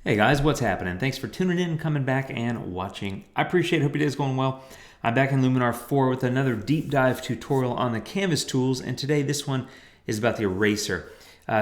Hey guys, what's happening? Thanks for tuning in, coming back, and watching. I appreciate it. Hope your day is going well. I'm back in Luminar 4 with another deep dive tutorial on the canvas tools, and today this one is about the eraser.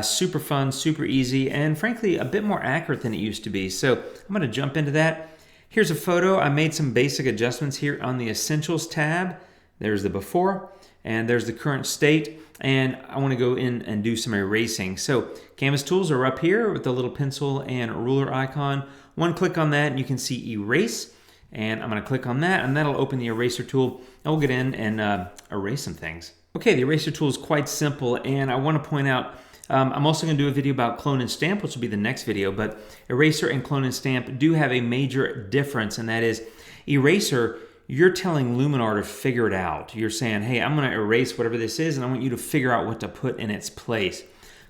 Super fun, super easy, and frankly, a bit more accurate than it used to be. So I'm going to jump into that. Here's a photo. I made some basic adjustments here on the Essentials tab. There's the before, and there's the current state. And I want to go in and do some erasing. So canvas tools are up here with the little pencil and ruler icon. One click on that and you can see erase. And I'm going to click on that and that'll open the eraser tool. And we'll get in and erase some things. Okay, the eraser tool is quite simple, and I want to point out I'm also going to do a video about clone and stamp, which will be the next video, but eraser and clone and stamp do have a major difference, and that is eraser, you're telling Luminar to figure it out. You're saying, hey, I'm going to erase whatever this is, and I want you to figure out what to put in its place.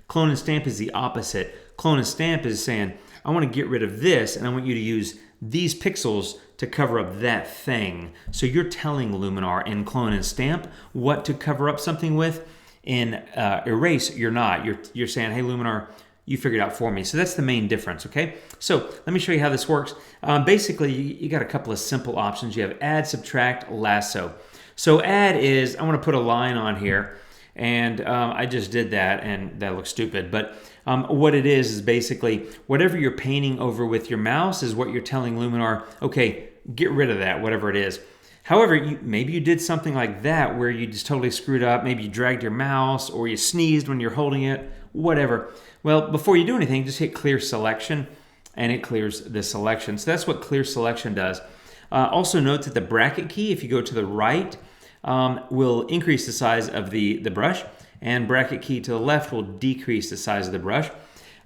Clone and stamp is the opposite. Clone and stamp is saying, I want to get rid of this, and I want you to use these pixels to cover up that thing. So you're telling Luminar in clone and stamp what to cover up something with. In erase, you're not. You're saying, hey, Luminar, you figured it out for me. So that's the main difference, okay? So let me show you how this works. Basically, you got a couple of simple options. You have add, subtract, lasso. So add is, I want to put a line on here, and I just did that, and that looks stupid. But what it is basically, whatever you're painting over with your mouse is what you're telling Luminar, okay, get rid of that, whatever it is. However, maybe you did something like that where you just totally screwed up. Maybe you dragged your mouse or you sneezed when you're holding it, whatever. Well, before you do anything, just hit clear selection and it clears the selection. So that's what clear selection does. Also note that the bracket key, if you go to the right, will increase the size of the brush, and bracket key to the left will decrease the size of the brush.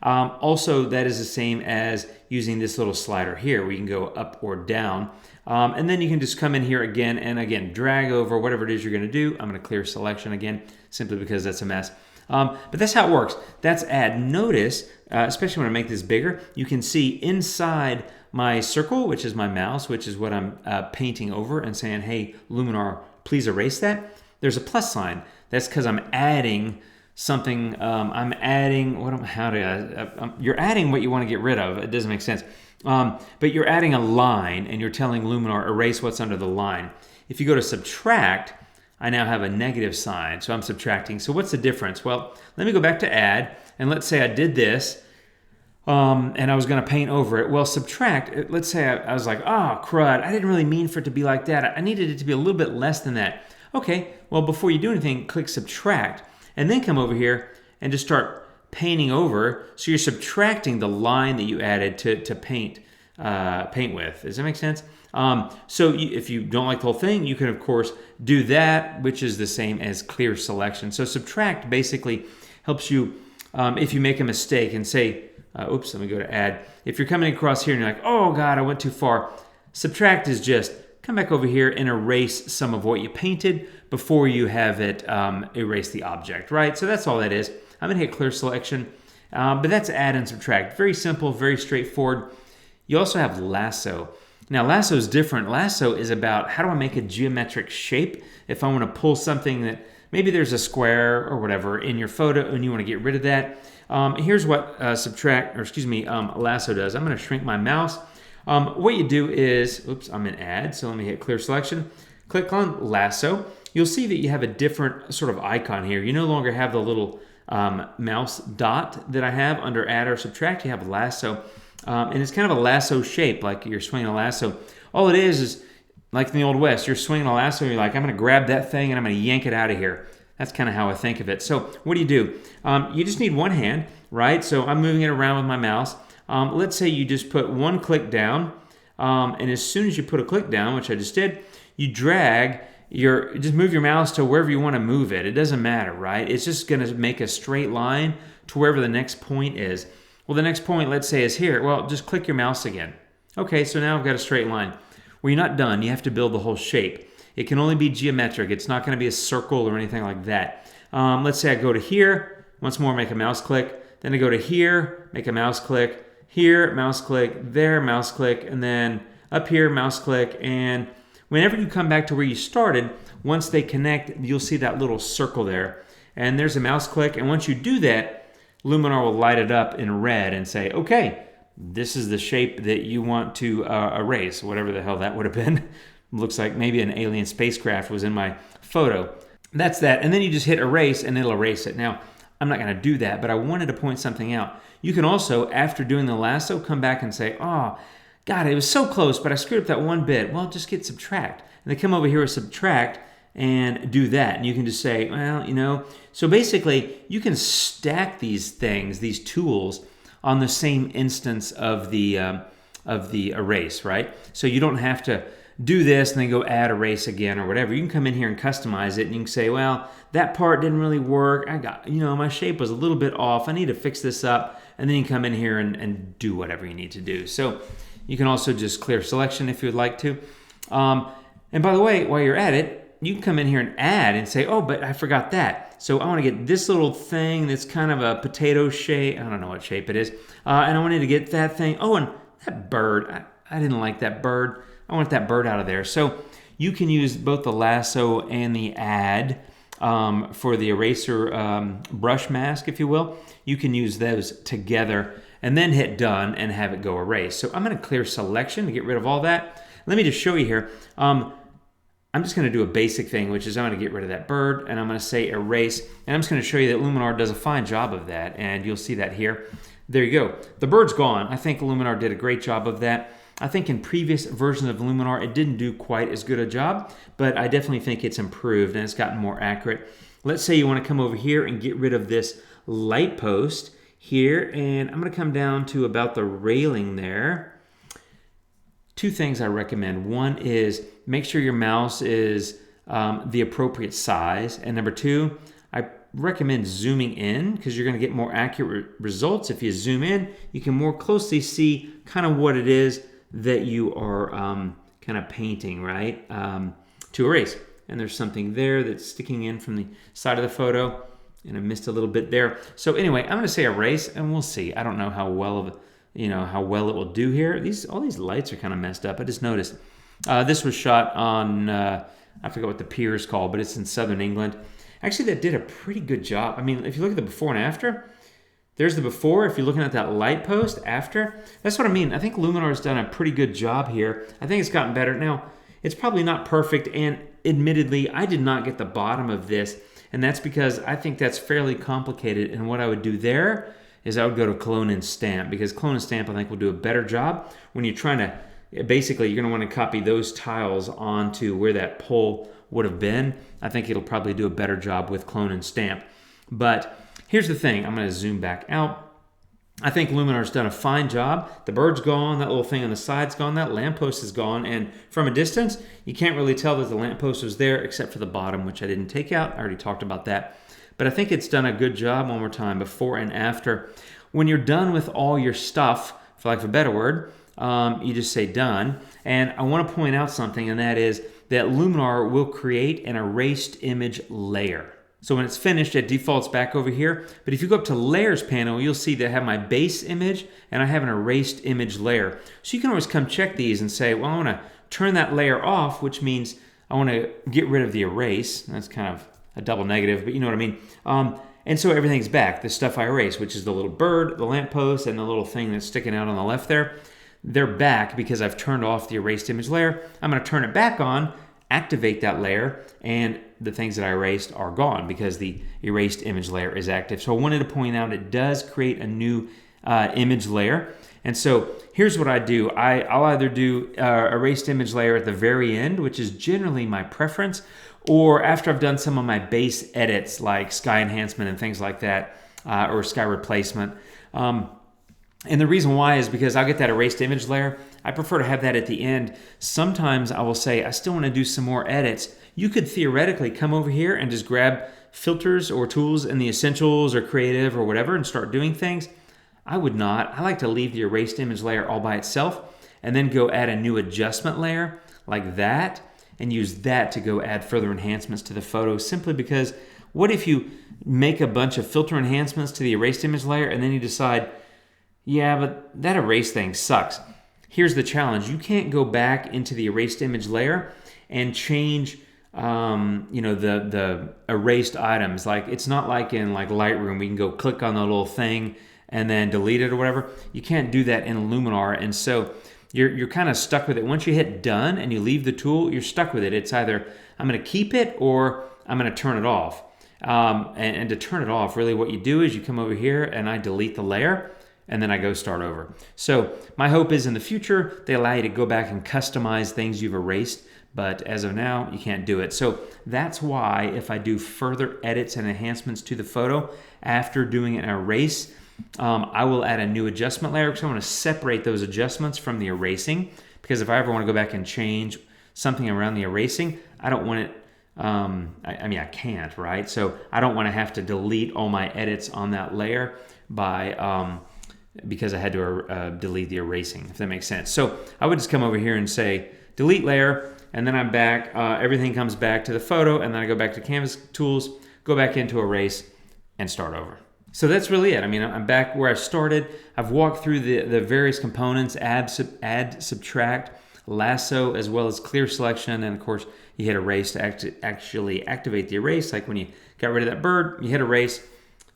Also, that is the same as using this little slider here where you can go up or down. And then you can just come in here again and again, drag over whatever it is you're going to do. I'm going to clear selection again, simply because that's a mess. But that's how it works. That's add. Notice, especially when I make this bigger, you can see inside my circle, which is my mouse, which is what I'm painting over and saying, hey, Luminar, please erase that. There's a plus sign. That's because I'm adding something. I'm adding, you're adding what you want to get rid of. It doesn't make sense. But you're adding a line and you're telling Luminar, erase what's under the line. If you go to subtract, I now have a negative sign, so I'm subtracting. So what's the difference? Well, let me go back to add, and let's say I did this, and I was going to paint over it. Well, subtract, let's say I was like, oh, crud, I didn't really mean for it to be like that. I needed it to be a little bit less than that. Okay, well, before you do anything, click subtract, and then come over here and just start painting over. So you're subtracting the line that you added to paint with. Does that make sense? So if you don't like the whole thing, you can, of course, do that, which is the same as clear selection. So subtract basically helps you, if you make a mistake and say, oops, let me go to add. If you're coming across here and you're like, oh, God, I went too far. Subtract is just come back over here and erase some of what you painted before you have it erase the object, right? So that's all that is. I'm going to hit clear selection, but that's add and subtract. Very simple, very straightforward. You also have lasso. Now, lasso is different. Lasso is about how do I make a geometric shape if I want to pull something that maybe there's a square or whatever in your photo and you want to get rid of that. Here's what lasso does. I'm going to shrink my mouse. What you do is, oops, I'm in add, so let me hit clear selection. Click on lasso. You'll see that you have a different sort of icon here. You no longer have the little mouse dot that I have under add or subtract. You have lasso. And it's kind of a lasso shape, like you're swinging a lasso. All it is like in the Old West, you're swinging a lasso, and you're like, I'm going to grab that thing and I'm going to yank it out of here. That's kind of how I think of it. So what do? You just need one hand, right? So I'm moving it around with my mouse. Let's say you just put one click down, and as soon as you put a click down, which I just did, you just move your mouse to wherever you want to move it. It doesn't matter, right? It's just going to make a straight line to wherever the next point is. Well, the next point, let's say, is here. Well, just click your mouse again. Okay, so now I've got a straight line. Well, you're not done. You have to build the whole shape. It can only be geometric. It's not going to be a circle or anything like that. Let's say I go to here. Once more, make a mouse click. Then I go to here, make a mouse click. Here, mouse click. There, mouse click. And then up here, mouse click. And whenever you come back to where you started, once they connect, you'll see that little circle there. And there's a mouse click. And once you do that, Luminar will light it up in red and say, okay, this is the shape that you want to erase, whatever the hell that would have been. Looks like maybe an alien spacecraft was in my photo. That's that. And then you just hit erase and it'll erase it. Now, I'm not going to do that, but I wanted to point something out. You can also, after doing the lasso, come back and say, oh, God, it was so close, but I screwed up that one bit. Well, just get subtract. And then come over here with subtract and do that. And you can just say, well, So basically, you can stack these things, these tools, on the same instance of the erase, right? So you don't have to do this and then go add erase again or whatever. You can come in here and customize it, and you can say, well, that part didn't really work. I got, my shape was a little bit off. I need to fix this up. And then you can come in here and do whatever you need to do. So you can also just clear selection if you would like to. And by the way, while you're at it, you can come in here and add and say, oh, but I forgot that. So I want to get this little thing that's kind of a potato shape. I don't know what shape it is. And I wanted to get that thing. Oh, and that bird. I didn't like that bird. I want that bird out of there. So you can use both the lasso and the add for the eraser brush mask, if you will. You can use those together and then hit done and have it go erase. So I'm going to clear selection to get rid of all that. Let me just show you here. I'm just going to do a basic thing, which is I'm going to get rid of that bird, and I'm going to say erase. And I'm just going to show you that Luminar does a fine job of that, and you'll see that here. There you go. The bird's gone. I think Luminar did a great job of that. I think in previous versions of Luminar, it didn't do quite as good a job, but I definitely think it's improved and it's gotten more accurate. Let's say you want to come over here and get rid of this light post here, and I'm going to come down to about the railing there. Two things I recommend. One is make sure your mouse is the appropriate size, and number two, I recommend zooming in because you're going to get more accurate results. If you zoom in, you can more closely see kind of what it is that you are kind of painting, right, to erase. And there's something there that's sticking in from the side of the photo, and I missed a little bit there. So anyway, I'm going to say erase, and we'll see. I don't know how well it will do here. All these lights are kind of messed up. I just noticed. This was shot on, I forget what the pier is called, but it's in southern England. Actually, that did a pretty good job. I mean, if you look at the before and after, there's the before. If you're looking at that light post after, that's what I mean. I think Luminar's done a pretty good job here. I think it's gotten better. Now, it's probably not perfect, and admittedly, I did not get the bottom of this, and that's because I think that's fairly complicated, and what I would do there is I would go to clone and stamp, because clone and stamp I think will do a better job when you're trying to, basically you're going to want to copy those tiles onto where that pole would have been. I think it'll probably do a better job with clone and stamp. But here's the thing, I'm going to zoom back out. I think Luminar's done a fine job. The bird's gone, that little thing on the side's gone, that lamppost is gone, and from a distance, you can't really tell that the lamppost was there except for the bottom, which I didn't take out. I already talked about that. But I think it's done a good job, one more time, before and after. When you're done with all your stuff, for lack of a better word, you just say done. And I want to point out something, and that is that Luminar will create an erased image layer. So when it's finished, it defaults back over here. But if you go up to Layers panel, you'll see that I have my base image and I have an erased image layer. So you can always come check these and say, well, I want to turn that layer off, which means I want to get rid of the erase. That's kind of a double negative, but you know what I mean. And so everything's back. The stuff I erased, which is the little bird, the lamppost, and the little thing that's sticking out on the left there, they're back because I've turned off the erased image layer. I'm going to turn it back on, activate that layer, and the things that I erased are gone because the erased image layer is active. So I wanted to point out it does create a new image layer. And so here's what I do. I'll either do erased image layer at the very end, which is generally my preference, or after I've done some of my base edits like sky enhancement and things like that, or sky replacement. And the reason why is because I'll get that erased image layer. I prefer to have that at the end. Sometimes I will say, I still want to do some more edits. You could theoretically come over here and just grab filters or tools in the essentials or creative or whatever and start doing things. I would not. I like to leave the erased image layer all by itself and then go add a new adjustment layer like that and use that to go add further enhancements to the photo, simply because what if you make a bunch of filter enhancements to the erased image layer and then you decide, yeah, but that erase thing sucks. Here's the challenge. You can't go back into the erased image layer and change the erased items. Like, it's not like in like Lightroom, we can go click on the little thing and then delete it or whatever. You can't do that in Luminar, and so you're kind of stuck with it. Once you hit done and you leave the tool, you're stuck with it. It's either I'm going to keep it or I'm going to turn it off. And to turn it off, really what you do is you come over here and I delete the layer, and then I go start over. So my hope is in the future, they allow you to go back and customize things you've erased, but as of now, you can't do it. So that's why if I do further edits and enhancements to the photo after doing an erase, I will add a new adjustment layer because I want to separate those adjustments from the erasing, because if I ever want to go back and change something around the erasing, I don't want it, I mean, I can't, right? So I don't want to have to delete all my edits on that layer because I had to delete the erasing, if that makes sense. So I would just come over here and say delete layer, and then I'm back. Everything comes back to the photo, and then I go back to Canvas tools, go back into erase, and start over. So that's really it. I mean, I'm back where I started. I've walked through the various components, add, subtract, lasso, as well as clear selection, and of course you hit erase to actually activate the erase. Like when you got rid of that bird, you hit erase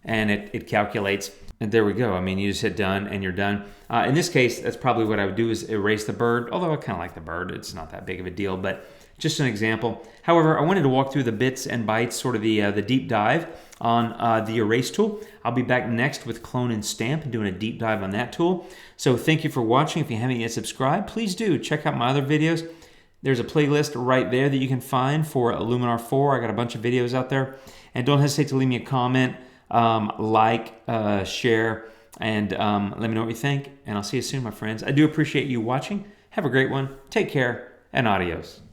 and it calculates, and there we go. I mean, you just hit done and you're done. In this case, that's probably what I would do, is erase the bird, although I kind of like the bird. It's not that big of a deal, but just an example. However, I wanted to walk through the bits and bytes, sort of the deep dive on the erase tool. I'll be back next with clone and stamp and doing a deep dive on that tool. So thank you for watching. If you haven't yet subscribed, please do check out my other videos. There's a playlist right there that you can find for Luminar 4. I got a bunch of videos out there. And don't hesitate to leave me a comment, share, and let me know what you think. And I'll see you soon, my friends. I do appreciate you watching. Have a great one. Take care, and adios.